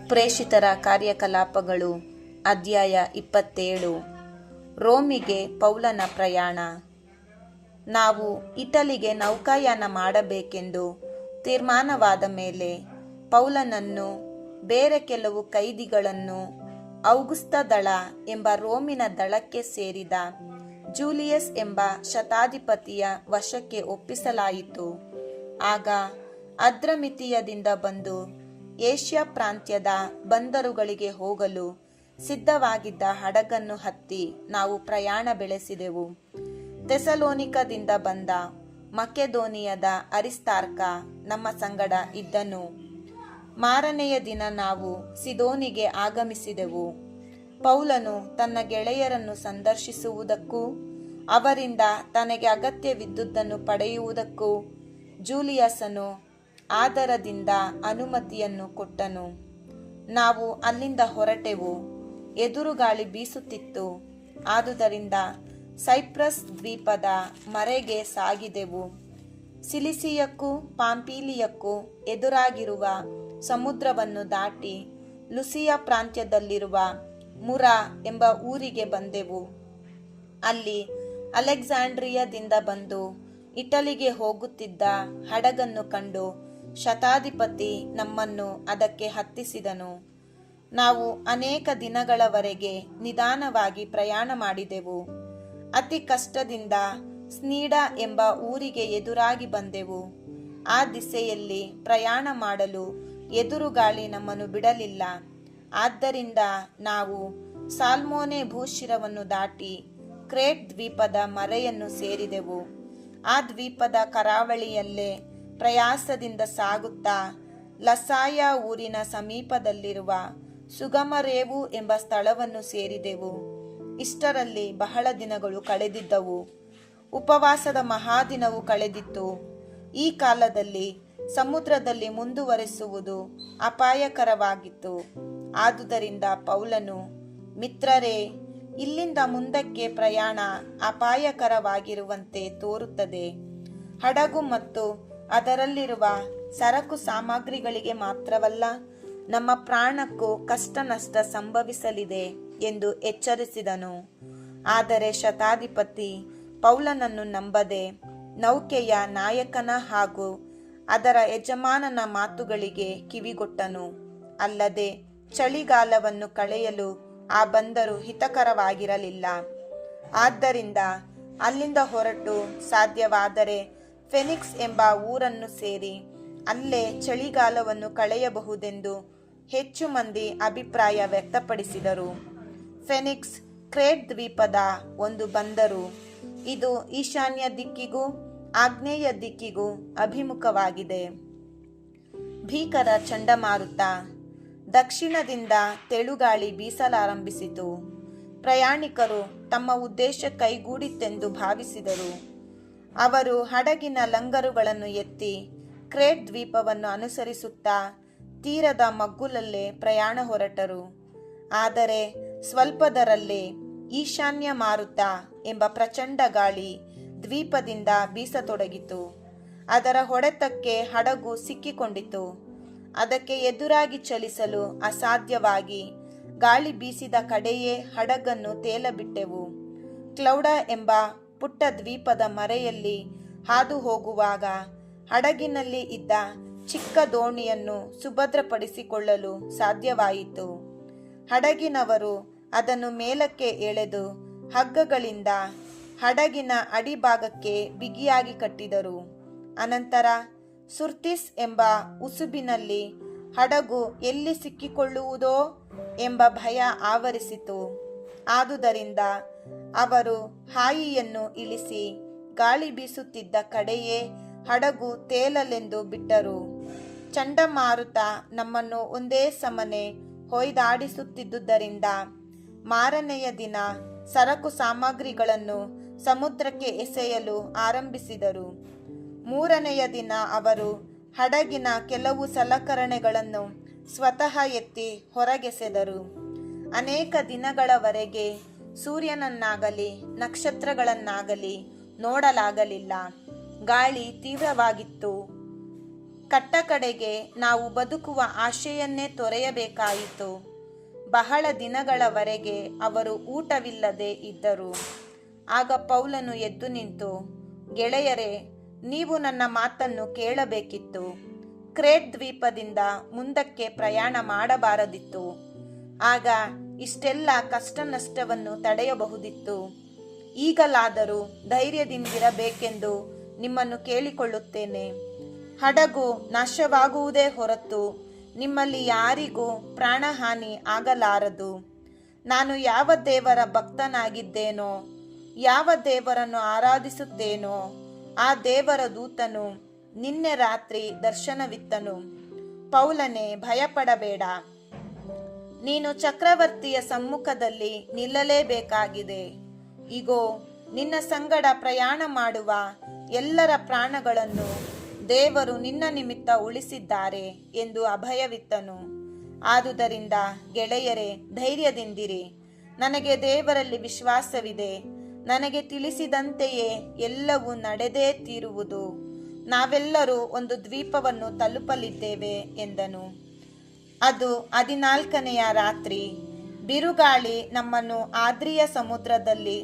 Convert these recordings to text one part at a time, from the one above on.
ಪ್ರೇಷಿತರ ಕಾರ್ಯಕಲಾಪಗಳು ಅಧ್ಯಾಯ 27. ರೋಮಿಗೆ ಪೌಲನ ಪ್ರಯಾಣ. ನಾವು ಇಟಲಿಗೆ ನೌಕಾಯಾನ ಮಾಡಬೇಕೆಂದು ತೀರ್ಮಾನವಾದ ಮೇಲೆ ಪೌಲನನ್ನು ಬೇರೆ ಕೆಲವು ಕೈದಿಗಳನ್ನು ಔಗುಸ್ತ ದಳ ಎಂಬ ರೋಮಿನ ದಳಕ್ಕೆ ಸೇರಿದ ಜೂಲಿಯಸ್ ಎಂಬ ಶತಾಧಿಪತಿಯ ವಶಕ್ಕೆ ಒಪ್ಪಿಸಲಾಯಿತು. ಆಗ ಅದ್ರಮಿತಿಯದಿಂದ ಬಂದು ಏಷ್ಯಾ ಪ್ರಾಂತ್ಯದ ಬಂದರುಗಳಿಗೆ ಹೋಗಲು ಸಿದ್ಧವಾಗಿದ್ದ ಹಡಗನ್ನು ಹತ್ತಿ ನಾವು ಪ್ರಯಾಣ ಬೆಳೆಸಿದೆವು. ಥೆಸಲೋನಿಕದಿಂದ ಬಂದ ಮಕೆದೋನಿಯದ ಅರಿಸ್ತಾರ್ಕ ನಮ್ಮ ಸಂಗಡ ಇದ್ದನು. ಮಾರನೆಯ ದಿನ ನಾವು ಸಿದೋನಿಗೆ ಆಗಮಿಸಿದೆವು. ಪೌಲನು ತನ್ನ ಗೆಳೆಯರನ್ನು ಸಂದರ್ಶಿಸುವುದಕ್ಕೂ ಅವರಿಂದ ತನಗೆ ಅಗತ್ಯವಿದ್ದುದನ್ನು ಪಡೆಯುವುದಕ್ಕೂ ಜೂಲಿಯಸನು ಆದರದಿಂದ ಅನುಮತಿಯನ್ನು ಕೊಟ್ಟನು. ನಾವು ಅಲ್ಲಿಂದ ಹೊರಟೆವು. ಎದುರುಗಾಳಿ ಬೀಸುತ್ತಿತ್ತು. ಆದುದರಿಂದ ಸೈಪ್ರಸ್ ದ್ವೀಪದ ಮರೆಗೆ ಸಾಗಿದೆವು. ಸಿಲಿಸಿಯಕ್ಕೂ ಪಾಂಫಿಲಿಯಕ್ಕೂ ಎದುರಾಗಿರುವ ಸಮುದ್ರವನ್ನು ದಾಟಿ ಲುಸಿಯಾ ಪ್ರಾಂತ್ಯದಲ್ಲಿರುವ ಮುರಾ ಎಂಬ ಊರಿಗೆ ಬಂದೆವು. ಅಲ್ಲಿ ಅಲೆಕ್ಸಾಂಡ್ರಿಯಾದಿಂದ ಬಂದು ಇಟಲಿಗೆ ಹೋಗುತ್ತಿದ್ದ ಹಡಗನ್ನು ಕಂಡು ಶತಾಧಿಪತಿ ನಮ್ಮನ್ನು ಅದಕ್ಕೆ ಹತ್ತಿಸಿದನು. ನಾವು ಅನೇಕ ದಿನಗಳವರೆಗೆ ನಿಧಾನವಾಗಿ ಪ್ರಯಾಣ ಮಾಡಿದೆವು. ಅತಿ ಕಷ್ಟದಿಂದ ಸ್ನೀಡಾ ಎಂಬ ಊರಿಗೆ ಎದುರಾಗಿ ಬಂದೆವು. ಆ ದಿಸೆಯಲ್ಲಿ ಪ್ರಯಾಣ ಮಾಡಲು ಎದುರುಗಾಳಿ ನಮ್ಮನ್ನು ಬಿಡಲಿಲ್ಲ. ಆದ್ದರಿಂದ ನಾವು ಸಾಲ್ಮೋನೆ ಭೂಶಿರವನ್ನು ದಾಟಿ ಕ್ರೇಟ್ ದ್ವೀಪದ ಮರೆಯನ್ನು ಸೇರಿದೆವು. ಆ ದ್ವೀಪದ ಕರಾವಳಿಯಲ್ಲೇ ಪ್ರಯಾಸದಿಂದ ಸಾಗುತ್ತಾ ಲಸಾಯ ಊರಿನ ಸಮೀಪದಲ್ಲಿರುವ ಸುಗಮರೇವು ಎಂಬ ಸ್ಥಳವನ್ನು ಸೇರಿದೆವು. ಇಷ್ಟರಲ್ಲಿ ಬಹಳ ದಿನಗಳು ಕಳೆದಿದ್ದವು. ಉಪವಾಸದ ಮಹಾದಿನವು ಕಳೆದಿತ್ತು. ಈ ಕಾಲದಲ್ಲಿ ಸಮುದ್ರದಲ್ಲಿ ಮುಂದುವರೆಸುವುದು ಅಪಾಯಕರವಾಗಿತ್ತು. ಆದುದರಿಂದ ಪೌಲನು, ಮಿತ್ರರೇ, ಇಲ್ಲಿಂದ ಮುಂದಕ್ಕೆ ಪ್ರಯಾಣ ಅಪಾಯಕರವಾಗಿರುವಂತೆ ತೋರುತ್ತದೆ. ಹಡಗು ಮತ್ತು ಅದರಲ್ಲಿರುವ ಸರಕು ಸಾಮಗ್ರಿಗಳಿಗೆ ಮಾತ್ರವಲ್ಲ, ನಮ್ಮ ಪ್ರಾಣಕ್ಕೂ ಕಷ್ಟ ನಷ್ಟ ಸಂಭವಿಸಲಿದೆ ಎಂದು ಎಚ್ಚರಿಸಿದನು. ಆದರೆ ಶತಾಧಿಪತಿ ಪೌಲನನ್ನು ನಂಬದೆ ನೌಕೆಯ ನಾಯಕನ ಹಾಗೂ ಅದರ ಯಜಮಾನನ ಮಾತುಗಳಿಗೆ ಕಿವಿಗೊಟ್ಟನು. ಅಲ್ಲದೆ ಚಳಿಗಾಲವನ್ನು ಕಳೆಯಲು ಆ ಬಂದರು ಹಿತಕರವಾಗಿರಲಿಲ್ಲ. ಆದ್ದರಿಂದ ಅಲ್ಲಿಂದ ಹೊರಟು ಸಾಧ್ಯವಾದರೆ ಫೆನಿಕ್ಸ್ ಎಂಬ ಊರನ್ನು ಸೇರಿ ಅಲ್ಲೇ ಚಳಿಗಾಲವನ್ನು ಕಳೆಯಬಹುದೆಂದು ಹೆಚ್ಚು ಮಂದಿ ಅಭಿಪ್ರಾಯ ವ್ಯಕ್ತಪಡಿಸಿದರು. ಫೆನಿಕ್ಸ್ ಕ್ರೇಟ್ ದ್ವೀಪದ ಒಂದು ಬಂದರು. ಇದು ಈಶಾನ್ಯ ದಿಕ್ಕಿಗೂ ಆಗ್ನೇಯ ದಿಕ್ಕಿಗೂ ಅಭಿಮುಖವಾಗಿದೆ. ಭೀಕರ ಚಂಡಮಾರುತ ದಕ್ಷಿಣದಿಂದ ತೆಳುಗಾಳಿ ಬೀಸಲಾರಂಭಿಸಿತು. ಪ್ರಯಾಣಿಕರು ತಮ್ಮ ಉದ್ದೇಶ ಕೈಗೂಡಿತೆಂದು ಭಾವಿಸಿದರು. ಅವರು ಹಡಗಿನ ಲಂಗರುಗಳನ್ನು ಎತ್ತಿ ಕ್ರೇಟ್ ದ್ವೀಪವನ್ನು ಅನುಸರಿಸುತ್ತಾ ತೀರದ ಮಗ್ಗುಲಲ್ಲೇ ಪ್ರಯಾಣ ಹೊರಟರು. ಆದರೆ ಸ್ವಲ್ಪದರಲ್ಲೇ ಈಶಾನ್ಯ ಮಾರುತ ಎಂಬ ಪ್ರಚಂಡ ಗಾಳಿ ದ್ವೀಪದಿಂದ ಬೀಸತೊಡಗಿತು. ಅದರ ಹೊಡೆತಕ್ಕೆ ಹಡಗು ಸಿಕ್ಕಿಕೊಂಡಿತು. ಅದಕ್ಕೆ ಎದುರಾಗಿ ಚಲಿಸಲು ಅಸಾಧ್ಯವಾಗಿ ಗಾಳಿ ಬೀಸಿದ ಕಡೆಯೇ ಹಡಗನ್ನು ತೇಲಬಿಟ್ಟೆವು. ಕ್ಲೌಡ ಎಂಬ ಪುಟ್ಟ ದ್ವೀಪದ ಮರೆಯಲ್ಲಿ ಹಾದು ಹೋಗುವಾಗ ಹಡಗಿನಲ್ಲಿ ಇದ್ದ ಚಿಕ್ಕ ದೋಣಿಯನ್ನು ಸುಭದ್ರಪಡಿಸಿಕೊಳ್ಳಲು ಸಾಧ್ಯವಾಯಿತು. ಹಡಗಿನವರು ಅದನ್ನು ಮೇಲಕ್ಕೆ ಎಳೆದು ಹಗ್ಗಗಳಿಂದ ಹಡಗಿನ ಅಡಿಭಾಗಕ್ಕೆ ಬಿಗಿಯಾಗಿ ಕಟ್ಟಿದರು. ಅನಂತರ ಸುರ್ತಿಸ್ ಎಂಬ ಉಸುಬಿನಲ್ಲಿ ಹಡಗು ಎಲ್ಲಿ ಸಿಕ್ಕಿಕೊಳ್ಳುವುದೋ ಎಂಬ ಭಯ ಆವರಿಸಿತು. ಆದುದರಿಂದ ಅವರು ಹಾಯಿಯನ್ನು ಇಳಿಸಿ ಗಾಳಿ ಬೀಸುತ್ತಿದ್ದ ಕಡೆಯೇ ಹಡಗು ತೇಲಲೆಂದು ಬಿಟ್ಟರು. ಚಂಡಮಾರುತ ನಮ್ಮನ್ನು ಒಂದೇ ಸಮನೆ ಹೊಯ್ದಾಡಿಸುತ್ತಿದ್ದುದರಿಂದ ಮಾರನೆಯ ದಿನ ಸರಕು ಸಾಮಗ್ರಿಗಳನ್ನು ಸಮುದ್ರಕ್ಕೆ ಎಸೆಯಲು ಆರಂಭಿಸಿದರು. ಮೂರನೆಯ ದಿನ ಅವರು ಹಡಗಿನ ಕೆಲವು ಸಲಕರಣೆಗಳನ್ನು ಸ್ವತಃ ಎತ್ತಿ ಹೊರಗೆಸೆದರು. ಅನೇಕ ದಿನಗಳವರೆಗೆ ಸೂರ್ಯನನ್ನಾಗಲಿ ನಕ್ಷತ್ರಗಳನ್ನಾಗಲಿ ನೋಡಲಾಗಲಿಲ್ಲ. ಗಾಳಿ ತೀವ್ರವಾಗಿತ್ತು. ಕಟ್ಟಕಡೆಗೆ ನಾವು ಬದುಕುವ ಆಶೆಯನ್ನೇ ತೊರೆಯಬೇಕಾಯಿತು. ಬಹಳ ದಿನಗಳವರೆಗೆ ಅವರು ಊಟವಿಲ್ಲದೆ ಇದ್ದರು. ಆಗ ಪೌಲನು ಎದ್ದು ನಿಂತು, ಗೆಳೆಯರೇ, ನೀವು ನನ್ನ ಮಾತನ್ನು ಕೇಳಬೇಕಿತ್ತು. ಕ್ರೇಟ್ ದ್ವೀಪದಿಂದ ಮುಂದಕ್ಕೆ ಪ್ರಯಾಣ ಮಾಡಬಾರದಿತ್ತು. ಆಗ ಇಷ್ಟೆಲ್ಲ ಕಷ್ಟ ನಷ್ಟವನ್ನು ತಡೆಯಬಹುದಿತ್ತು. ಈಗಲಾದರೂ ಧೈರ್ಯದಿಂದಿರಬೇಕೆಂದು ನಿಮ್ಮನ್ನು ಕೇಳಿಕೊಳ್ಳುತ್ತೇನೆ. ಹಡಗು ನಾಶವಾಗುವುದೇ ಹೊರತು ನಿಮ್ಮಲ್ಲಿ ಯಾರಿಗೂ ಪ್ರಾಣಹಾನಿ ಆಗಲಾರದು. ನಾನು ಯಾವ ದೇವರ ಭಕ್ತನಾಗಿದ್ದೇನೋ, ಯಾವ ದೇವರನ್ನು ಆರಾಧಿಸುತ್ತೇನೋ, ಆ ದೇವರ ದೂತನು ನಿನ್ನೆ ರಾತ್ರಿ ದರ್ಶನವಿತ್ತನು. ಪೌಲನೇ, ಭಯಪಡಬೇಡ. ನೀನು ಚಕ್ರವರ್ತಿಯ ಸಮ್ಮುಖದಲ್ಲಿ ನಿಲ್ಲಲೇಬೇಕಾಗಿದೆ. ಇಗೋ, ನಿನ್ನ ಸಂಗಡ ಪ್ರಯಾಣ ಮಾಡುವ ಎಲ್ಲರ ಪ್ರಾಣಗಳನ್ನು ದೇವರು ನಿನ್ನ ನಿಮಿತ್ತ ಉಳಿಸಿದ್ದಾರೆ ಎಂದು ಅಭಯವಿತ್ತನು. ಆದುದರಿಂದ ಗೆಳೆಯರೇ, ಧೈರ್ಯದಿಂದಿರಿ. ನನಗೆ ದೇವರಲ್ಲಿ ವಿಶ್ವಾಸವಿದೆ. ನನಗೆ ತಿಳಿಸಿದಂತೆಯೇ ಎಲ್ಲವೂ ನಡೆದೇ ತೀರುವುದು. ನಾವೆಲ್ಲರೂ ಒಂದು ದ್ವೀಪವನ್ನು ತಲುಪಲಿದ್ದೇವೆ ಎಂದನು. ಅದು 14ನೆಯ ರಾತ್ರಿ. ಬಿರುಗಾಳಿ ನಮ್ಮನ್ನು ಆದ್ರಿಯ ಸಮುದ್ರದಲ್ಲಿ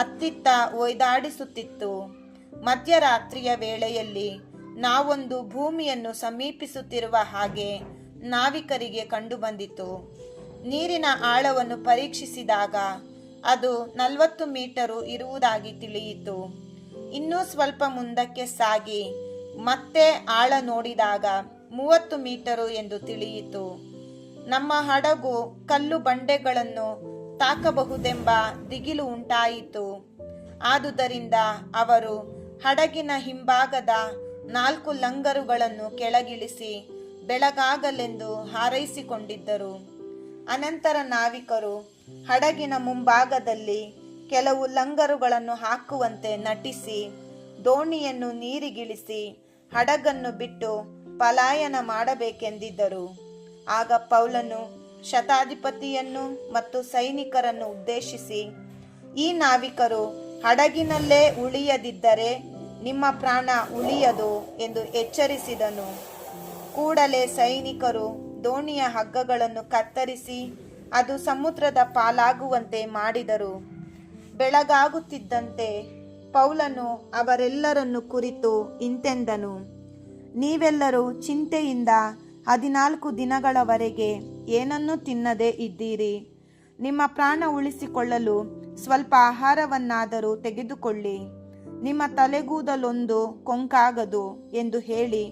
ಅತ್ತಿತ್ತ ಒಯ್ದಾಡಿಸುತ್ತಿತ್ತು. ಮಧ್ಯರಾತ್ರಿಯ ವೇಳೆಯಲ್ಲಿ ನಾವೊಂದು ಭೂಮಿಯನ್ನು ಸಮೀಪಿಸುತ್ತಿರುವ ಹಾಗೆ ನಾವಿಕರಿಗೆ ಕಂಡುಬಂದಿತು. ನೀರಿನ ಆಳವನ್ನು ಪರೀಕ್ಷಿಸಿದಾಗ ಅದು 40 ಮೀಟರು ಇರುವುದಾಗಿ ತಿಳಿಯಿತು. ಇನ್ನೂ ಸ್ವಲ್ಪ ಮುಂದಕ್ಕೆ ಸಾಗಿ ಮತ್ತೆ ಆಳ ನೋಡಿದಾಗ 30 ಮೀಟರು ಎಂದು ತಿಳಿಯಿತು. ನಮ್ಮ ಹಡಗು ಕಲ್ಲು ಬಂಡೆಗಳನ್ನು ತಾಕಬಹುದೆಂಬ ದಿಗಿಲು ಉಂಟಾಯಿತು. ಆದುದರಿಂದ ಅವರು ಹಡಗಿನ ಹಿಂಭಾಗದ 4 ಲಂಗರುಗಳನ್ನು ಕೆಳಗಿಳಿಸಿ ಬೆಳಗಾಗಲೆಂದು ಹಾರೈಸಿಕೊಂಡಿದ್ದರು. ಅನಂತರ ನಾವಿಕರು ಹಡಗಿನ ಮುಂಭಾಗದಲ್ಲಿ ಕೆಲವು ಲಂಗರುಗಳನ್ನು ಹಾಕುವಂತೆ ನಟಿಸಿ ದೋಣಿಯನ್ನು ನೀರಿಗಿಳಿಸಿ ಹಡಗನ್ನು ಬಿಟ್ಟು ಪಲಾಯನ ಮಾಡಬೇಕೆಂದಿದ್ದರು. ಆಗ ಪೌಲನು ಶತಾಧಿಪತಿಯನ್ನು ಮತ್ತು ಸೈನಿಕರನ್ನು ಉದ್ದೇಶಿಸಿ, ಈ ನಾವಿಕರು ಹಡಗಿನಲ್ಲೇ ಉಳಿಯದಿದ್ದರೆ ನಿಮ್ಮ ಪ್ರಾಣ ಉಳಿಯದು ಎಂದು ಎಚ್ಚರಿಸಿದನು. ಕೂಡಲೇ ಸೈನಿಕರು ದೋಣಿಯ ಹಗ್ಗಗಳನ್ನು ಕತ್ತರಿಸಿ ಅದು ಸಮುದ್ರದ ಪಾಲಾಗುವಂತೆ ಮಾಡಿದರು. ಬೆಳಗಾಗುತ್ತಿದ್ದಂತೆ ಪೌಲನು ಅವರೆಲ್ಲರನ್ನು ಕುರಿತು ಇಂತೆಂದನು, ನೀವೆಲ್ಲರೂ ಚಿಂತೆಯಿಂದ 14 ದಿನಗಳವರೆಗೆ ಏನನ್ನೂ ತಿನ್ನದೇ ಇದ್ದೀರಿ. ನಿಮ್ಮ ಪ್ರಾಣ ಉಳಿಸಿಕೊಳ್ಳಲು ಸ್ವಲ್ಪ ಆಹಾರವನ್ನಾದರೂ ತೆಗೆದುಕೊಳ್ಳಿ. ನಿಮ್ಮ ತಲೆಗೂದಲೊಂದು ಕೊಂಕಾಗದು ಎಂದು ಹೇಳಿ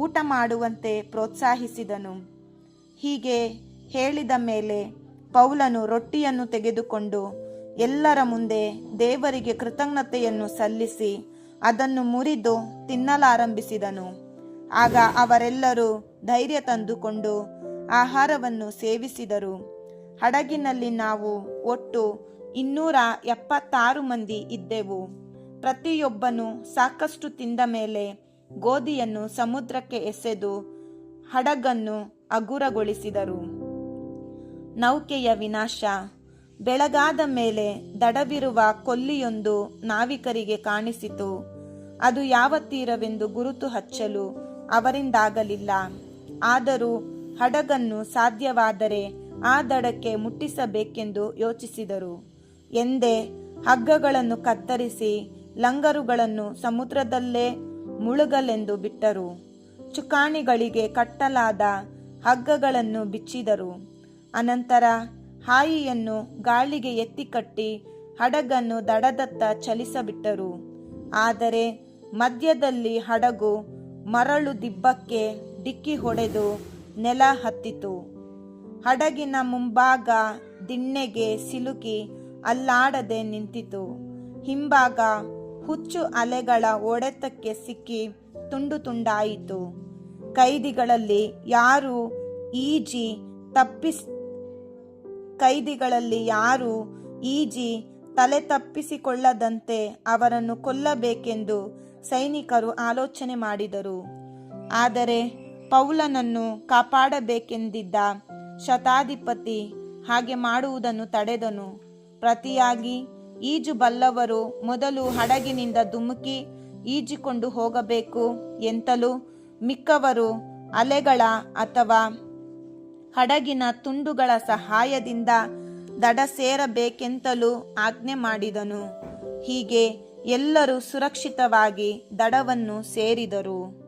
ಊಟ ಮಾಡುವಂತೆ ಪ್ರೋತ್ಸಾಹಿಸಿದನು. ಹೀಗೆ ಹೇಳಿದ ಮೇಲೆ ಪೌಲನು ರೊಟ್ಟಿಯನ್ನು ತೆಗೆದುಕೊಂಡು ಎಲ್ಲರ ಮುಂದೆ ದೇವರಿಗೆ ಕೃತಜ್ಞತೆಯನ್ನು ಸಲ್ಲಿಸಿ ಅದನ್ನು ಮುರಿದು ತಿನ್ನಲಾರಂಭಿಸಿದನು. ಆಗ ಅವರೆಲ್ಲರೂ ಧೈರ್ಯ ತಂದುಕೊಂಡು ಆಹಾರವನ್ನು ಸೇವಿಸಿದರು. ಹಡಗಿನಲ್ಲಿ ನಾವು ಒಟ್ಟು 276 ಮಂದಿ ಇದ್ದೆವು. ಪ್ರತಿಯೊಬ್ಬನು ಸಾಕಷ್ಟು ತಿಂದ ಮೇಲೆ ಗೋಧಿಯನ್ನು ಸಮುದ್ರಕ್ಕೆ ಎಸೆದು ಹಡಗನ್ನು ಹಗುರಗೊಳಿಸಿದರು. ನೌಕೆಯ ವಿನಾಶ. ಬೆಳಗಾದ ಮೇಲೆ ದಡವಿರುವ ಕೊಲ್ಲಿಯೊಂದು ನಾವಿಕರಿಗೆ ಕಾಣಿಸಿತು. ಅದು ಯಾವ ತೀರವೆಂದು ಗುರುತು ಹಚ್ಚಲು ಅವರಿಂದಾಗಲಿಲ್ಲ. ಆದರೂ ಹಡಗನ್ನು ಸಾಧ್ಯವಾದರೆ ಆ ದಡಕ್ಕೆ ಮುಟ್ಟಿಸಬೇಕೆಂದು ಯೋಚಿಸಿದರು. ಎಂದೇ ಹಗ್ಗಗಳನ್ನು ಕತ್ತರಿಸಿ ಲಂಗರುಗಳನ್ನು ಸಮುದ್ರದಲ್ಲೇ ಮುಳುಗಲೆಂದು ಬಿಟ್ಟರು. ಚುಕ್ಕಾಣಿಗಳಿಗೆ ಕಟ್ಟಲಾದ ಹಗ್ಗಗಳನ್ನು ಬಿಚ್ಚಿದರು. ಅನಂತರ ಹಾಯಿಯನ್ನು ಗಾಳಿಗೆ ಎತ್ತಿ ಕಟ್ಟಿ ಹಡಗನ್ನು ದಡದತ್ತ ಚಲಿಸಬಿಟ್ಟರು. ಆದರೆ ಮಧ್ಯದಲ್ಲಿ ಹಡಗು ಮರಳು ದಿಬ್ಬಕ್ಕೆ ಡಿಕ್ಕಿ ಹೊಡೆದು ನೆಲ ಹತ್ತಿತು. ಹಡಗಿನ ಮುಂಭಾಗ ದಿಣ್ಣೆಗೆ ಸಿಲುಕಿ ಅಲ್ಲಾಡದೆ ನಿಂತಿತು. ಹಿಂಭಾಗ ಹುಚ್ಚು ಅಲೆಗಳ ಹೊಡೆತಕ್ಕೆ ಸಿಕ್ಕಿ ತುಂಡು ತುಂಡಾಯಿತು. ಕೈದಿಗಳಲ್ಲಿ ಯಾರು ಈಜಿ ತಲೆ ತಪ್ಪಿಸಿಕೊಳ್ಳದಂತೆ ಅವರನ್ನು ಕೊಲ್ಲಬೇಕೆಂದು ಸೈನಿಕರು ಆಲೋಚನೆ ಮಾಡಿದರು. ಆದರೆ ಪೌಲನನ್ನು ಕಾಪಾಡಬೇಕೆಂದಿದ್ದ ಶತಾಧಿಪತಿ ಹಾಗೆ ಮಾಡುವುದನ್ನು ತಡೆದನು. ಪ್ರತಿಯಾಗಿ ಈಜು ಬಲ್ಲವರು ಮೊದಲು ಹಡಗಿನಿಂದ ಧುಮುಕಿ ಈಜಿಕೊಂಡು ಹೋಗಬೇಕು ಎಂತಲೂ ಮಿಕ್ಕವರು ಅಲೆಗಳ ಅಥವಾ ಹಡಗಿನ ತುಂಡುಗಳ ಸಹಾಯದಿಂದ ದಡ ಸೇರಬೇಕೆಂತಲೂ ಆಜ್ಞೆ ಮಾಡಿದನು. ಹೀಗೆ ಎಲ್ಲರೂ ಸುರಕ್ಷಿತವಾಗಿ ದಡವನ್ನು ಸೇರಿದರು.